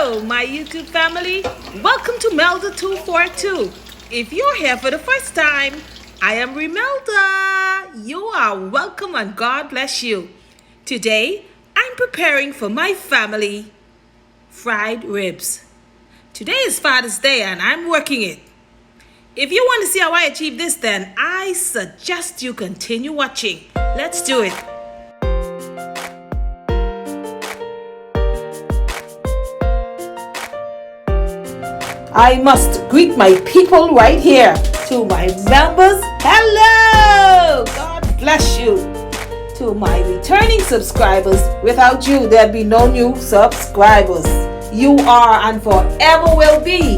Hello, my YouTube family. Welcome to Melda 242. If you're here for the first time, I am Remelda. You are welcome and God bless you. Today, I'm preparing for my family fried ribs. Today is Father's Day and I'm working it. If you want to see how I achieve this, then I suggest you continue watching. Let's do it. I must greet my people right here. To my members, hello! God bless you. To my returning subscribers, without you there'd be no new subscribers. You are and forever will be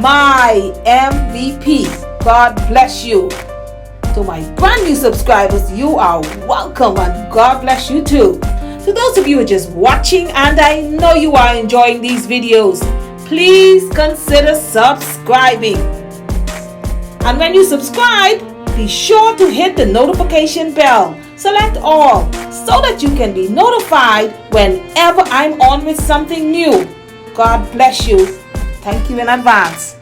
my MVP. God bless you. To my brand new subscribers, you are welcome and God bless you too. To those of you who are just watching, and I know you are enjoying these videos, please consider subscribing. And when you subscribe, be sure to hit the notification bell. Select all so that you can be notified whenever I'm on with something new. God bless you. Thank you in advance.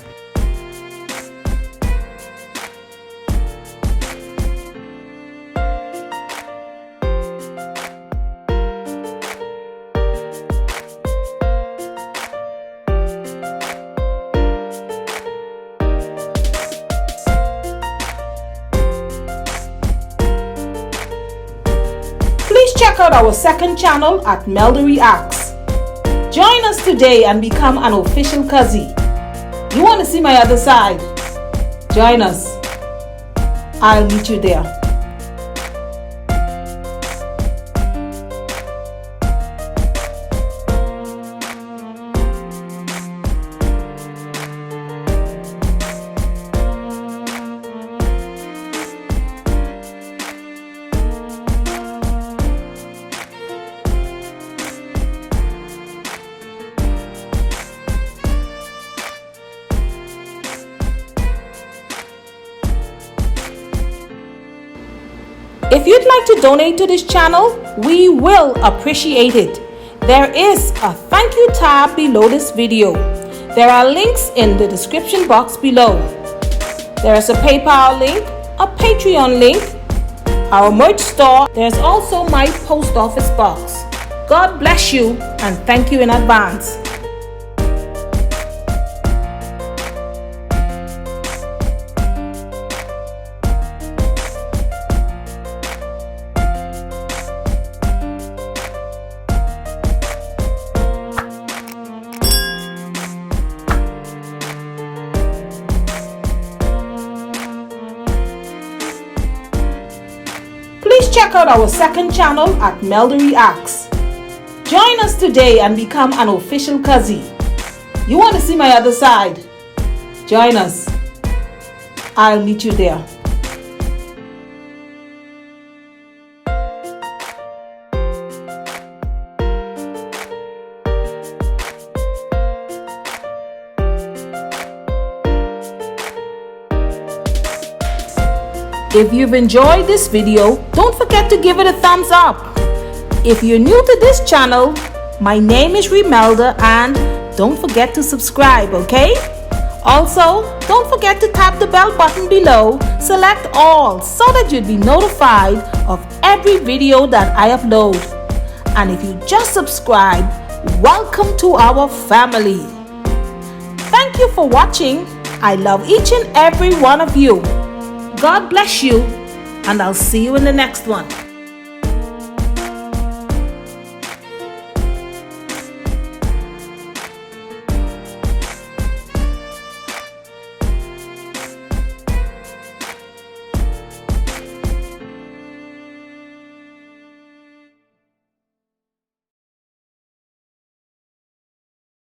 Please check out our second channel at Melda Reacts. Join us today and become an official cousin. You want to see my other side? Join us. I'll meet you there. If you'd like to donate to this channel, we will appreciate it. There is a thank you tab below this video. There are links in the description box below. There is a PayPal link, a Patreon link, our merch store. There's also my post office box. God bless you and thank you in advance. Please check out our second channel at Melda Reacts. Join us today and become an official cousin. You want to see my other side? Join us. I'll meet you there. If you've enjoyed this video, don't forget to give it a thumbs up. If you're new to this channel, my name is Remelda and don't forget to subscribe, okay? Also, don't forget to tap the bell button below, select all so that you'll be notified of every video that I upload. And if you just subscribe, welcome to our family. Thank you for watching. I love each and every one of you. God bless you, and I'll see you in the next one.